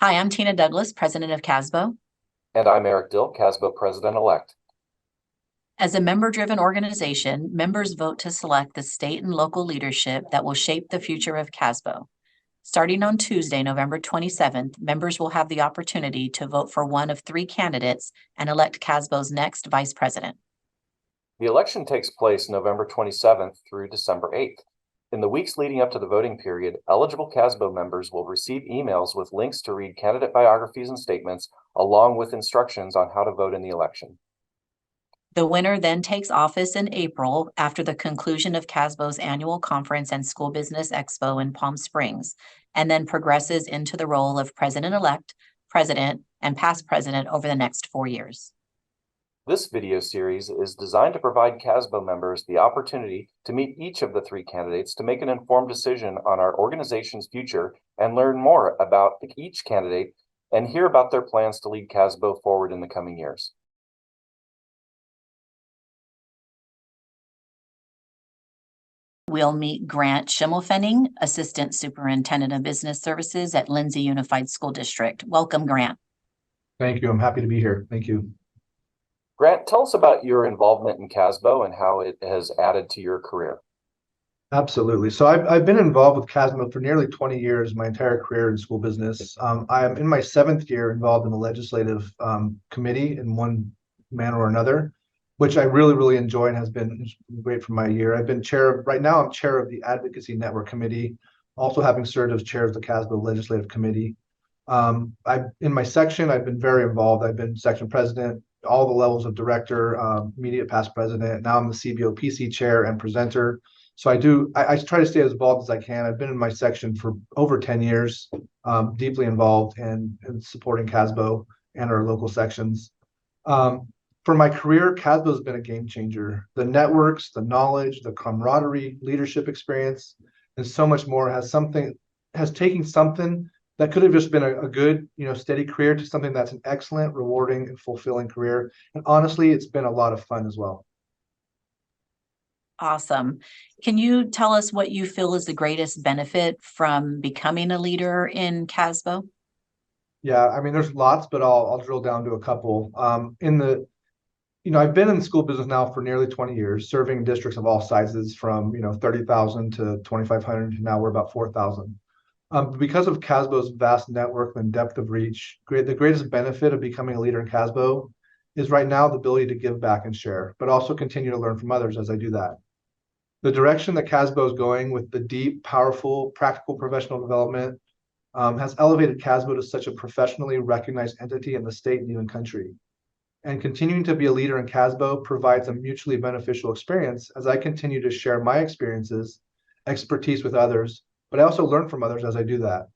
Hi, I'm Tina Douglas, President of CASBO. And I'm Eric Dill, CASBO President-elect. As a member-driven organization, members vote to select the state and local leadership that will shape the future of CASBO. Starting on Tuesday, November 27th, members will have the opportunity to vote for one of three candidates and elect CASBO's next vice president. The election takes place November 27th through December 8th. In the weeks leading up to the voting period, eligible CASBO members will receive emails with links to read candidate biographies and statements, along with instructions on how to vote in the election. The winner then takes office in April after the conclusion of CASBO's annual conference and school business expo in Palm Springs, and then progresses into the role of president-elect, president, and past president over the next 4 years. This video series is designed to provide CASBO members the opportunity to meet each of the three candidates to make an informed decision on our organization's future and learn more about each candidate and hear about their plans to lead CASBO forward in the coming years. We'll meet Grant Schimelpfening, Assistant Superintendent of Business Services at Lindsay Unified School District. Welcome, Grant. Thank you. I'm happy to be here. Thank you. Grant, tell us about your involvement in CASBO and how it has added to your career. Absolutely. So I've been involved with CASBO for nearly 20 years, my entire career in school business. I am in my 7th year involved in the legislative committee in one manner or another, which I really enjoy and has been great for my year. I've been right now I'm chair of the Advocacy Network Committee, also having served as chair of the CASBO Legislative Committee. In my section, I've been very involved. I've been section president, all the levels of director, immediate past president. Now I'm the CBO PC chair and presenter. So I try to stay as involved as I can. I've been in my section for over 10 years, deeply involved in supporting CASBO and our local sections. For my career, CASBO has been a game changer. The networks, the knowledge, the camaraderie, leadership experience, and so much more has taken something that could have just been a good, steady career to something that's an excellent, rewarding, and fulfilling career. And honestly, it's been a lot of fun as well. Awesome. Can you tell us what you feel is the greatest benefit from becoming a leader in CASBO? Yeah, I mean, there's lots, but I'll drill down to a couple. I've been in school business now for nearly 20 years, serving districts of all sizes from 30,000 to 2,500, and now we're about 4,000. Because of CASBO's vast network and depth of reach, the greatest benefit of becoming a leader in CASBO is right now the ability to give back and share, but also continue to learn from others as I do that. The direction that CASBO is going with the deep, powerful, practical professional development has elevated CASBO to such a professionally recognized entity in the state and even country. And continuing to be a leader in CASBO provides a mutually beneficial experience as I continue to share my experiences, expertise with others, but I also learn from others as I do that.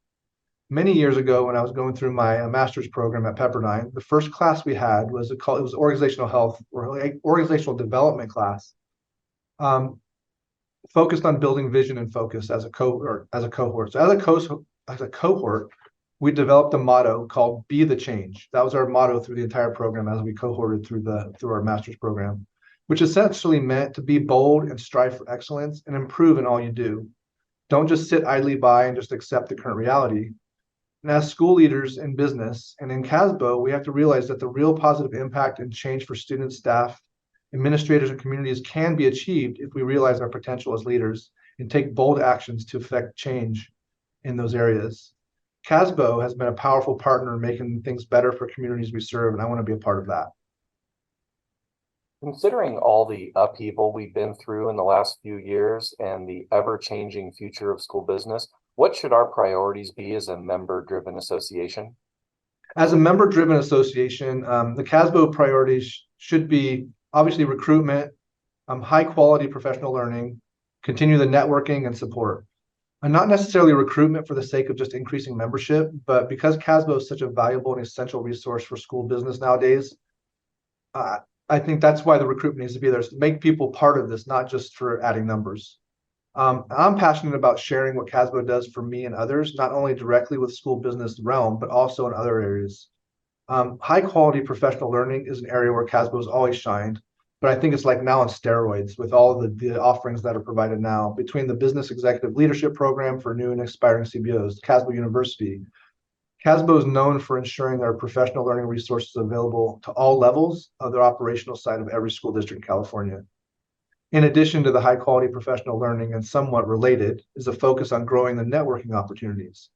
Many years ago, when I was going through my master's program at Pepperdine, the first class we had was organizational health or organizational development class, focused on building vision and focus as a cohort. So as a cohort, we developed a motto called "Be the Change." That was our motto through the entire program as we cohorted through our master's program, which essentially meant to be bold and strive for excellence and improve in all you do. Don't just sit idly by and just accept the current reality. And as school leaders in business and in CASBO, we have to realize that the real positive impact and change for students, staff, administrators, and communities can be achieved if we realize our potential as leaders and take bold actions to affect change in those areas. CASBO has been a powerful partner in making things better for communities we serve, and I want to be a part of that. Considering all the upheaval we've been through in the last few years and the ever-changing future of school business, what should our priorities be as a member-driven association? As a member-driven association, the CASBO priorities should be obviously recruitment, high-quality professional learning, continue the networking and support. And not necessarily recruitment for the sake of just increasing membership, but because CASBO is such a valuable and essential resource for school business nowadays, I think that's why the recruitment needs to be there, is to make people part of this, not just for adding numbers. I'm passionate about sharing what CASBO does for me and others, not only directly with school business realm, but also in other areas. High quality professional learning is an area where CASBO has always shined, but I think it's like now on steroids with all the offerings that are provided now between the Business Executive Leadership Program for new and aspiring CBOs, CASBO University, CASBO is known for ensuring there are professional learning resources available to all levels of the operational side of every school district in California. In addition to the high quality professional learning, and somewhat related, is a focus on growing the networking opportunities.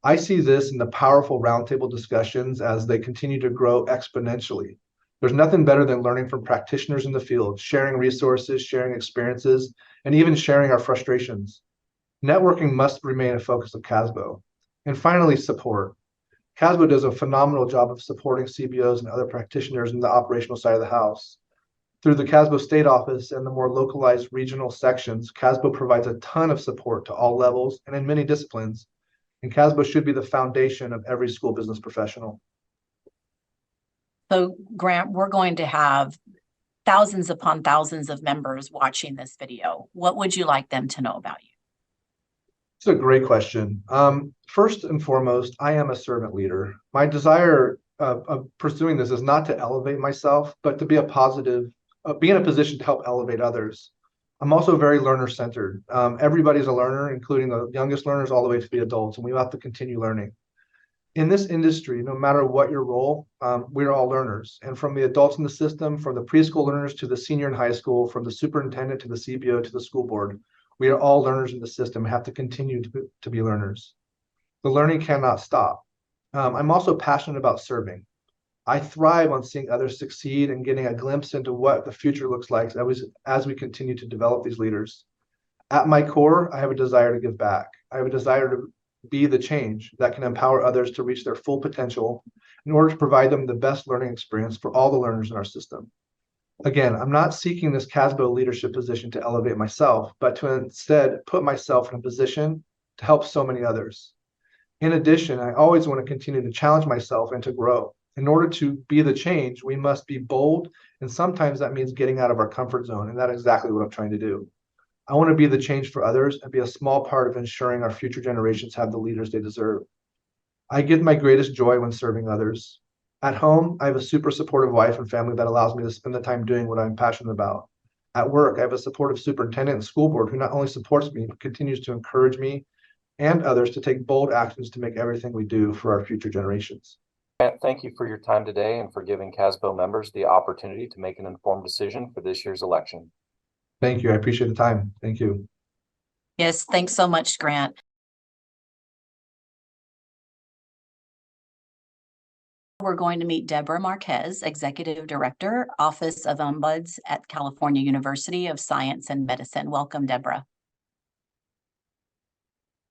I see this in the powerful roundtable discussions as they continue to grow exponentially. There's nothing better than learning from practitioners in the field, sharing resources, sharing experiences, and even sharing our frustrations. Networking must remain a focus of CASBO. And finally, support. CASBO does a phenomenal job of supporting CBOs and other practitioners in the operational side of the house. Through the CASBO state office and the more localized regional sections, CASBO provides a ton of support to all levels and in many disciplines. And CASBO should be the foundation of every school business professional. So Grant, we're going to have thousands upon thousands of members watching this video. What would you like them to know about you? It's a great question. First and foremost, I am a servant leader. My desire of pursuing this is not to elevate myself, but to be be in a position to help elevate others. I'm also very learner-centered. Everybody's a learner, including the youngest learners all the way to the adults, and we have to continue learning. In this industry, no matter what your role, we're all learners. And from the adults in the system, from the preschool learners to the senior in high school, from the superintendent to the CBO to the school board, we are all learners in the system and have to continue to be learners. The learning cannot stop. I'm also passionate about serving. I thrive on seeing others succeed and getting a glimpse into what the future looks like as we continue to develop these leaders. At my core, I have a desire to give back. I have a desire to be the change that can empower others to reach their full potential in order to provide them the best learning experience for all the learners in our system. Again, I'm not seeking this CASBO leadership position to elevate myself, but to instead put myself in a position to help so many others. In addition, I always want to continue to challenge myself and to grow. In order to be the change, we must be bold, and sometimes that means getting out of our comfort zone, and that's exactly what I'm trying to do. I want to be the change for others and be a small part of ensuring our future generations have the leaders they deserve. I get my greatest joy when serving others. At home, I have a super supportive wife and family that allows me to spend the time doing what I'm passionate about. At work, I have a supportive superintendent and school board who not only supports me, but continues to encourage me and others to take bold actions to make everything we do for our future generations. Thank you for your time today and for giving CASBO members the opportunity to make an informed decision for this year's election. Thank you. I appreciate the time. Thank you. Yes, thanks so much, Grant. We're going to meet Debra Marquez, Executive Director, Office of OMBUDS at California University of Science and Medicine. Welcome, Debra.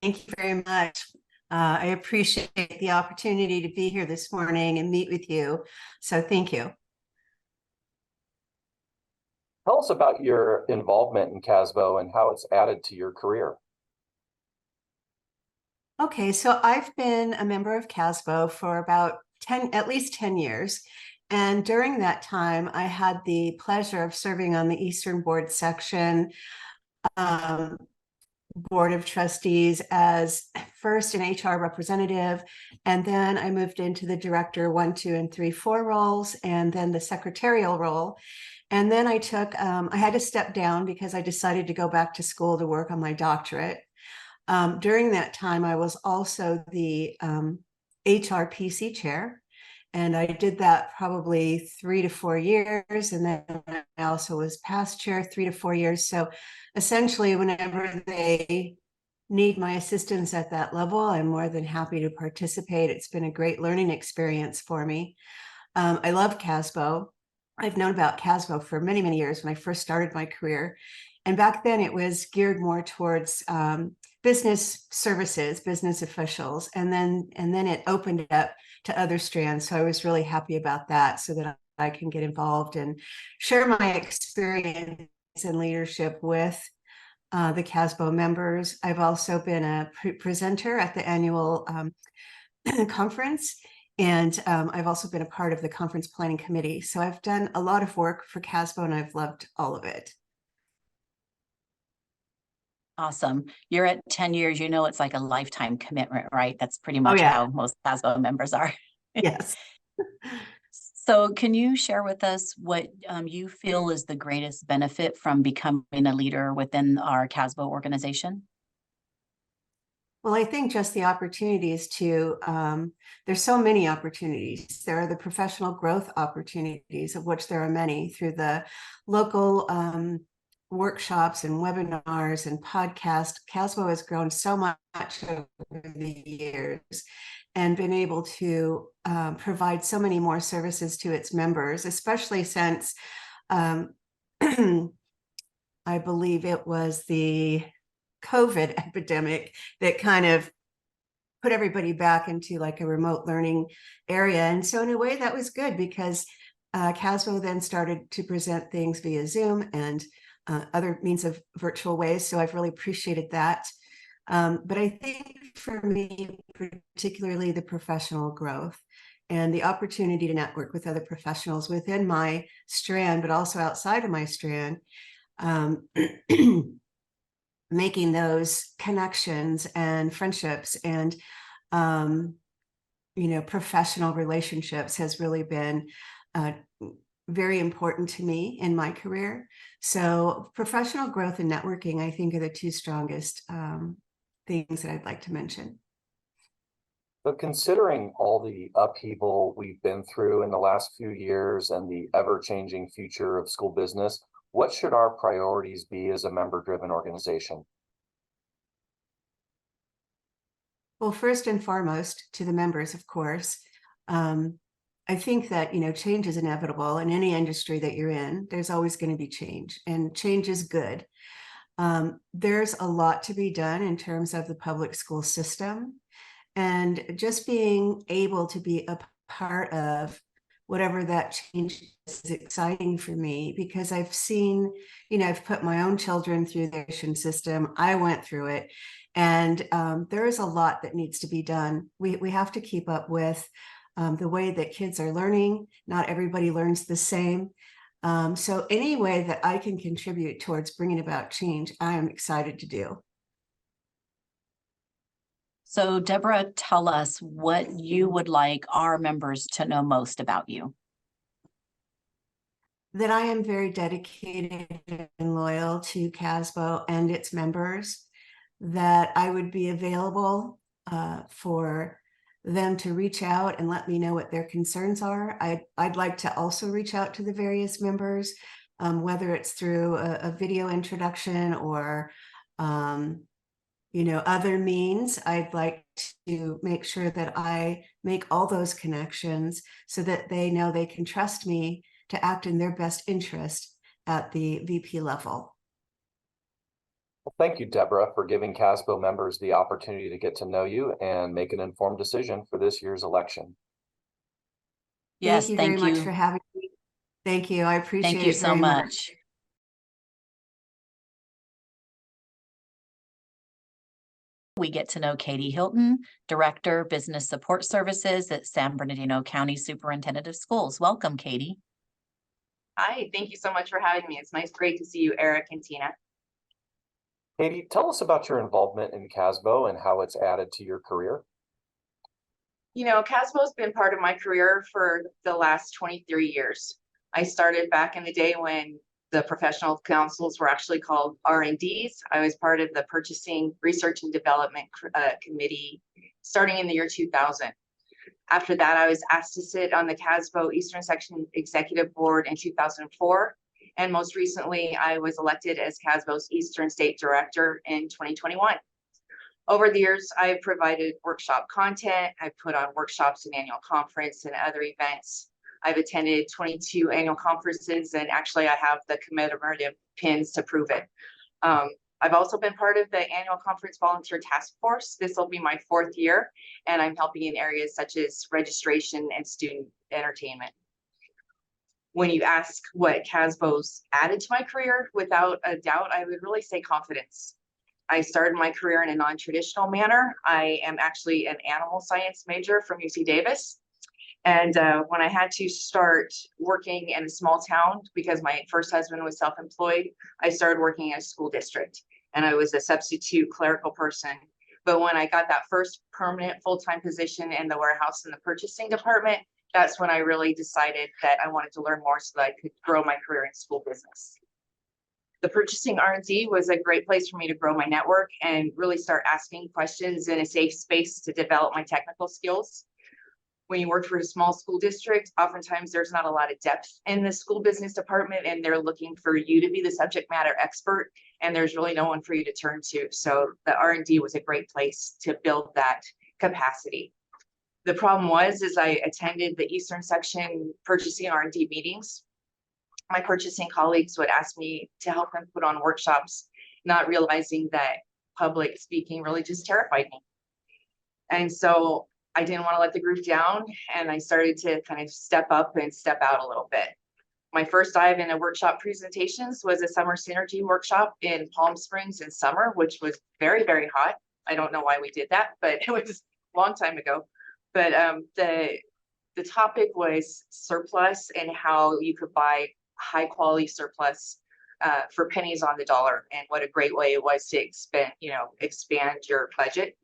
Thank you very much. I appreciate the opportunity to be here this morning and meet with you. So thank you. Tell us about your involvement in CASBO and how it's added to your career. Okay, so I've been a member of CASBO for about at least 10 years. And during that time, I had the pleasure of serving on the Eastern Board section, Board of Trustees as first an HR representative, and then I moved into the Director 1, 2, and 3, 4 roles, and then the secretarial role. And then I had to step down because I decided to go back to school to work on my doctorate. During that time, I was also the HRPC chair, and I did that probably 3 to 4 years. And then I also was past chair 3 to 4 years. So essentially, whenever they need my assistance at that level, I'm more than happy to participate. It's been a great learning experience for me. I love CASBO. I've known about CASBO for many, many years when I first started my career. And back then it was geared more towards business services, business officials. And then it opened up to other strands. So I was really happy about that, so that I can get involved and share my experience and leadership with the CASBO members. I've also been a presenter at the annual conference, and I've also been a part of the conference planning committee. So I've done a lot of work for CASBO, and I've loved all of it. Awesome. You're at 10 years, you know, it's like a lifetime commitment, right? That's pretty much how most CASBO members are. Yes. So can you share with us what you feel is the greatest benefit from becoming a leader within our CASBO organization? Well, I think just the opportunities to, there's so many opportunities. There are the professional growth opportunities, of which there are many, through the local workshops and webinars and podcasts. CASBO has grown so much over the years and been able to provide so many more services to its members, especially since I believe it was the COVID epidemic that kind of put everybody back into like a remote learning area. And so in a way that was good, because CASBO then started to present things via Zoom and other means of virtual ways. So I've really appreciated that. But I think for me, particularly the professional growth and the opportunity to network with other professionals within my strand, but also outside of my strand, making those connections and friendships and, professional relationships has really been very important to me in my career. So professional growth and networking, I think, are the two strongest things that I'd like to mention. But considering all the upheaval we've been through in the last few years and the ever-changing future of school business, what should our priorities be as a member-driven organization? Well, first and foremost, to the members, of course, I think that, change is inevitable in any industry that you're in. There's always going to be change, and change is good. There's a lot to be done in terms of the public school system, and just being able to be a part of whatever that change is exciting for me, because I've seen, I've put my own children through the education system. I went through it, and there is a lot that needs to be done. We have to keep up with the way that kids are learning. Not everybody learns the same. So any way that I can contribute towards bringing about change, I am excited to do. So Debra, tell us what you would like our members to know most about you. That I am very dedicated and loyal to CASBO and its members, that I would be available for them to reach out and let me know what their concerns are. I'd like to also reach out to the various members, whether it's through a video introduction or other means. I'd like to make sure that I make all those connections so that they know they can trust me to act in their best interest at the VP level. Well, thank you, Debra, for giving CASBO members the opportunity to get to know you and make an informed decision for this year's election. Yes, thank you very much for having me. Thank you. I appreciate it. Thank you so much. We get to know Katie Hylton, Director, Business Support Services at San Bernardino County Superintendent of Schools. Welcome, Katie. Hi, thank you so much for having me. It's great to see you, Eric and Tina. Katie, tell us about your involvement in CASBO and how it's added to your career. CASBO has been part of my career for the last 23 years. I started back in the day when the professional councils were actually called R&Ds. I was part of the Purchasing, Research and Development Committee starting in the year 2000. After that, I was asked to sit on the CASBO Eastern Section Executive Board in 2004. And most recently, I was elected as CASBO's Eastern State Director in 2021. Over the years, I've provided workshop content. I've put on workshops and annual conference and other events. I've attended 22 annual conferences, and actually I have the commemorative pins to prove it. I've also been part of the annual conference volunteer task force. This will be my 4th year, and I'm helping in areas such as registration and student entertainment. When you ask what CASBO's added to my career, without a doubt, I would really say confidence. I started my career in a non-traditional manner. I am actually an animal science major from UC Davis. And when I had to start working in a small town, because my first husband was self-employed, I started working in a school district, and I was a substitute clerical person. But when I got that first permanent full-time position in the warehouse in the purchasing department, that's when I really decided that I wanted to learn more so that I could grow my career in school business. The purchasing R&D was a great place for me to grow my network and really start asking questions in a safe space to develop my technical skills. When you work for a small school district, oftentimes there's not a lot of depth in the school business department, and they're looking for you to be the subject matter expert, and there's really no one for you to turn to. So the R&D was a great place to build that capacity. The problem was, I attended the Eastern Section purchasing R&D meetings. My purchasing colleagues would ask me to help them put on workshops, not realizing that public speaking really just terrified me. And so I didn't want to let the group down, and I started to kind of step up and step out a little bit. My first dive into workshop presentations was a summer synergy workshop in Palm Springs in summer, which was very, very hot. I don't know why we did that, but it was a long time ago. But the topic was surplus and how you could buy high quality surplus for pennies on the dollar, and what a great way it was to expand your budget.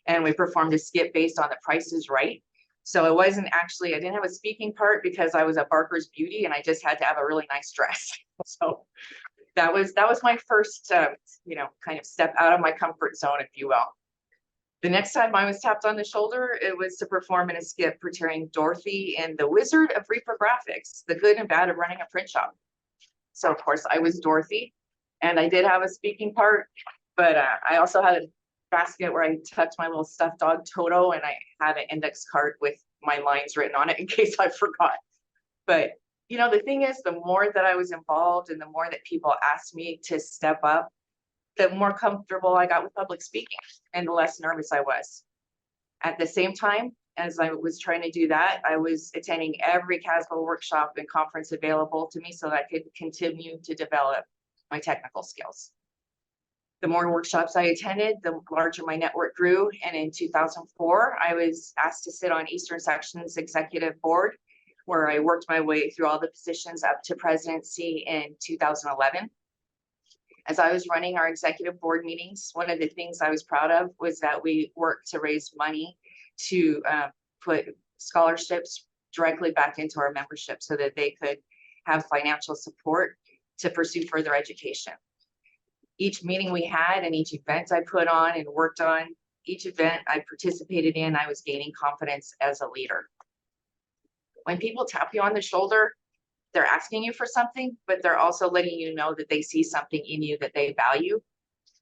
And we performed a skit based on The Price is Right. So it wasn't actually, I didn't have a speaking part because I was a Barker's beauty and I just had to have a really nice dress. So that was my first, kind of step out of my comfort zone, if you will. The next time I was tapped on the shoulder, it was to perform in a skit portraying Dorothy in The Wizard of Reprographics, the good and bad of running a print shop. So of course I was Dorothy, and I did have a speaking part, but I also had a basket where I tucked my little stuffed dog Toto, and I had an index card with my lines written on it in case I forgot. But the thing is, the more that I was involved and the more that people asked me to step up, the more comfortable I got with public speaking and the less nervous I was. At the same time, as I was trying to do that, I was attending every CASBO workshop and conference available to me so that I could continue to develop my technical skills. The more workshops I attended, the larger my network grew. And in 2004, I was asked to sit on Eastern Section's executive board, where I worked my way through all the positions up to presidency in 2011. As I was running our executive board meetings, one of the things I was proud of was that we worked to raise money to put scholarships directly back into our membership so that they could have financial support to pursue further education. Each meeting we had and each event I put on and worked on, each event I participated in, I was gaining confidence as a leader. When people tap you on the shoulder, they're asking you for something, but they're also letting you know that they see something in you that they value.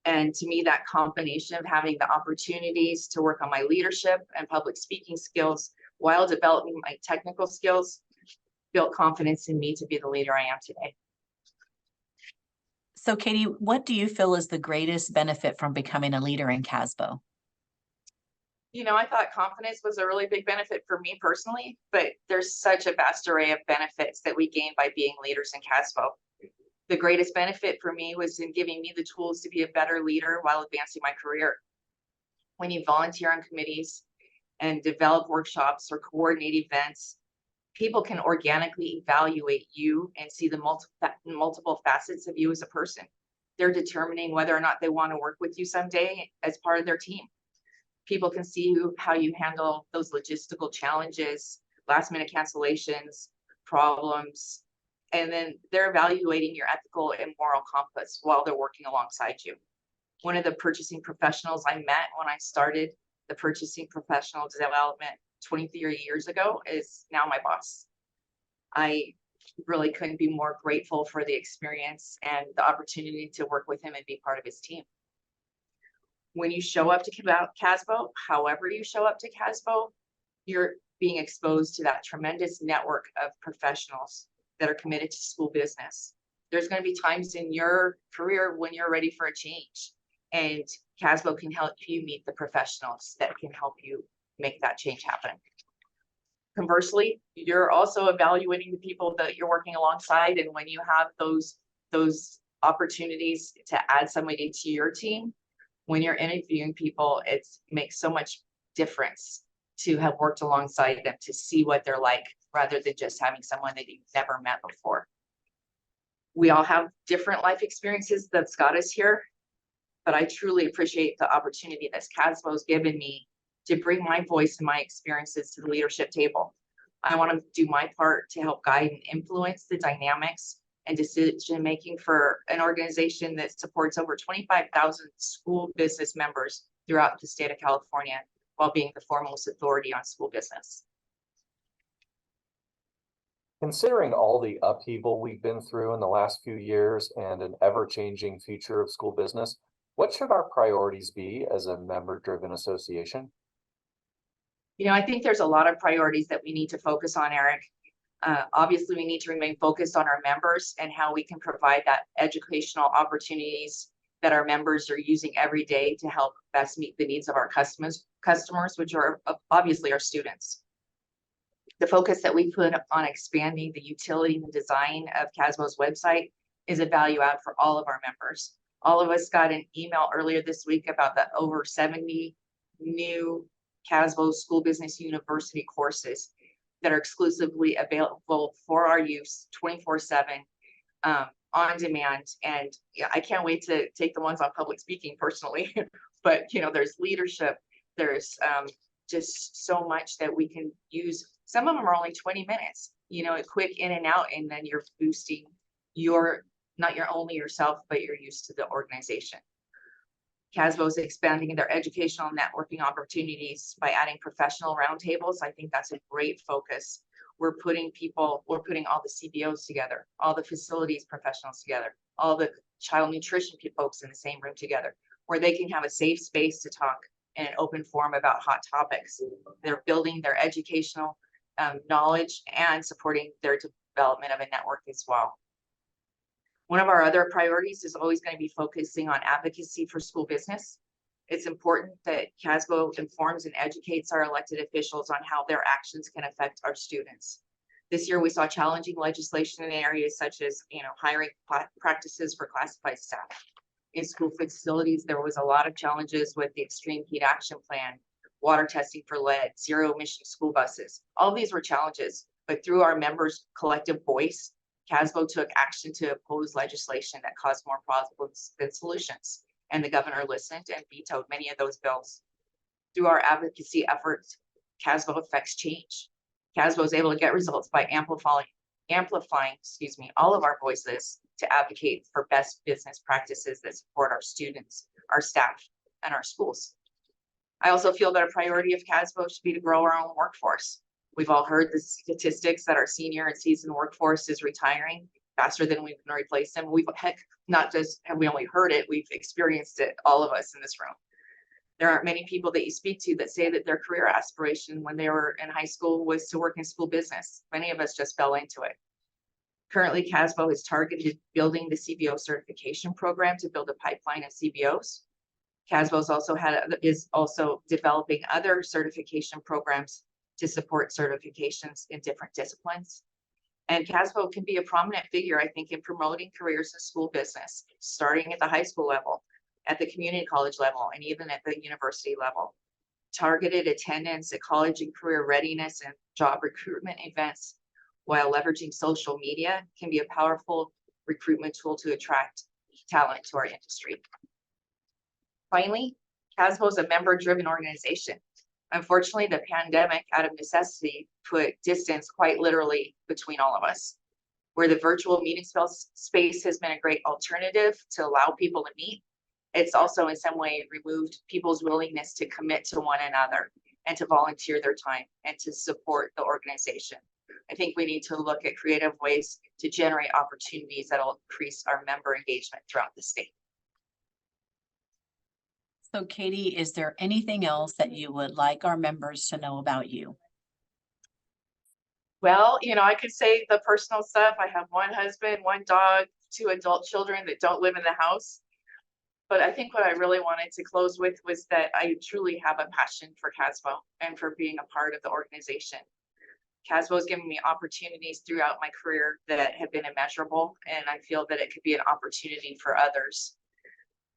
And to me, that combination of having the opportunities to work on my leadership and public speaking skills while developing my technical skills built confidence in me to be the leader I am today. So Katie, what do you feel is the greatest benefit from becoming a leader in CASBO? I thought confidence was a really big benefit for me personally, but there's such a vast array of benefits that we gain by being leaders in CASBO. The greatest benefit for me was in giving me the tools to be a better leader while advancing my career. When you volunteer on committees and develop workshops or coordinate events, people can organically evaluate you and see the multiple facets of you as a person. They're determining whether or not they want to work with you someday as part of their team. People can see how you handle those logistical challenges, last minute cancellations, problems, and then they're evaluating your ethical and moral compass while they're working alongside you. One of the purchasing professionals I met when I started the purchasing professional development 23 years ago is now my boss. I really couldn't be more grateful for the experience and the opportunity to work with him and be part of his team. When you show up to CASBO, however you show up to CASBO, you're being exposed to that tremendous network of professionals that are committed to school business. There's going to be times in your career when you're ready for a change, and CASBO can help you meet the professionals that can help you make that change happen. Conversely, you're also evaluating the people that you're working alongside, and when you have those opportunities to add somebody to your team, when you're interviewing people, it makes so much difference to have worked alongside them, to see what they're like, rather than just having someone that you've never met before. We all have different life experiences that's got us here, but I truly appreciate the opportunity that CASBO has given me to bring my voice and my experiences to the leadership table. I want to do my part to help guide and influence the dynamics and decision-making for an organization that supports over 25,000 school business members throughout the state of California, while being the foremost authority on school business. Considering all the upheaval we've been through in the last few years and an ever-changing future of school business, what should our priorities be as a member-driven association? You know, I think there's a lot of priorities that we need to focus on, Eric. Obviously, we need to remain focused on our members and how we can provide that educational opportunities that our members are using every day to help best meet the needs of our customers, which are obviously our students. The focus that we put on expanding the utility and design of CASBO's website is a value add for all of our members. All of us got an email earlier this week about the over 70 new CASBO School Business University courses that are exclusively available for our use 24/7 on demand. And yeah, I can't wait to take the ones on public speaking personally. But you know, there's leadership, there's just so much that we can use. Some of them are only 20 minutes, you know, a quick in and out, and then you're boosting your, not your only yourself, but you're used to the organization. CASBO is expanding their educational networking opportunities by adding professional roundtables. I think that's a great focus. We're putting all the CBOs together, all the facilities professionals together, all the child nutrition folks in the same room together, where they can have a safe space to talk in an open forum about hot topics. They're building their educational knowledge and supporting their development of a network as well. One of our other priorities is always going to be focusing on advocacy for school business. It's important that CASBO informs and educates our elected officials on how their actions can affect our students. This year, we saw challenging legislation in areas such as, you know, hiring practices for classified staff. In school facilities, there was a lot of challenges with the Extreme Heat Action Plan, water testing for lead, zero emission school buses. All these were challenges, but through our members' collective voice, CASBO took action to oppose legislation that caused more problems than solutions. And the governor listened and vetoed many of those bills. Through our advocacy efforts, CASBO affects change. CASBO is able to get results by amplifying, all of our voices to advocate for best business practices that support our students, our staff, and our schools. I also feel that a priority of CASBO should be to grow our own workforce. We've all heard the statistics that our senior and seasoned workforce is retiring faster than we can replace them. Not just have we only heard it, we've experienced it, all of us in this room. There aren't many people that you speak to that say that their career aspiration when they were in high school was to work in school business. Many of us just fell into it. Currently, CASBO is targeted building the CBO certification program to build a pipeline of CBOs. CASBO is also developing other certification programs to support certifications in different disciplines. And CASBO can be a prominent figure, I think, in promoting careers in school business, starting at the high school level, at the community college level, and even at the university level. Targeted attendance at college and career readiness and job recruitment events, while leveraging social media, can be a powerful recruitment tool to attract talent to our industry. Finally, CASBO is a member-driven organization. Unfortunately, the pandemic, out of necessity, put distance quite literally between all of us. Where the virtual meeting space has been a great alternative to allow people to meet, it's also in some way removed people's willingness to commit to one another and to volunteer their time and to support the organization. I think we need to look at creative ways to generate opportunities that will increase our member engagement throughout the state. So Katie, is there anything else that you would like our members to know about you? Well, you know, I could say the personal stuff. I have one husband, one dog, 2 adult children that don't live in the house. But I think what I really wanted to close with was that I truly have a passion for CASBO and for being a part of the organization. CASBO has given me opportunities throughout my career that have been immeasurable, and I feel that it could be an opportunity for others.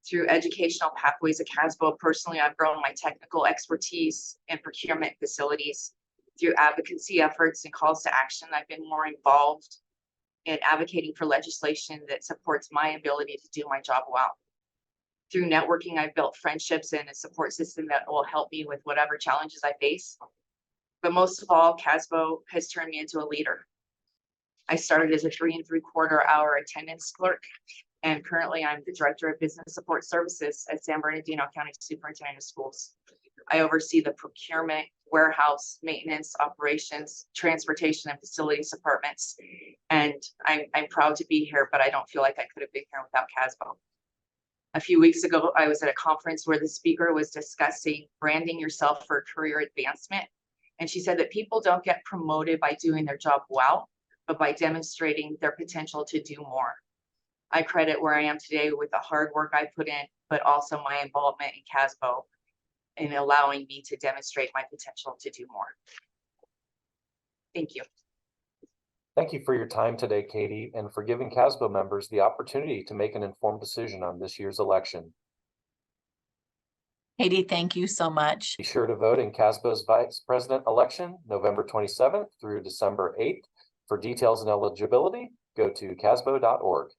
Through educational pathways at CASBO, personally, I've grown my technical expertise in procurement facilities. Through advocacy efforts and calls to action, I've been more involved in advocating for legislation that supports my ability to do my job well. Through networking, I've built friendships and a support system that will help me with whatever challenges I face. But most of all, CASBO has turned me into a leader. I started as a 3 3/4 hour attendance clerk, and currently I'm the Director of Business Support Services at San Bernardino County Superintendent of Schools. I oversee the procurement, warehouse, maintenance, operations, transportation, and facilities departments. And I'm proud to be here, but I don't feel like I could have been here without CASBO. A few weeks ago, I was at a conference where the speaker was discussing branding yourself for career advancement. And she said that people don't get promoted by doing their job well, but by demonstrating their potential to do more. I credit where I am today with the hard work I put in, but also my involvement in CASBO in allowing me to demonstrate my potential to do more. Thank you. Thank you for your time today, Katie, and for giving CASBO members the opportunity to make an informed decision on this year's election. Katie, thank you so much. Be sure to vote in CASBO's Vice President election, November 27th through December 8th. For details and eligibility, go to casbo.org.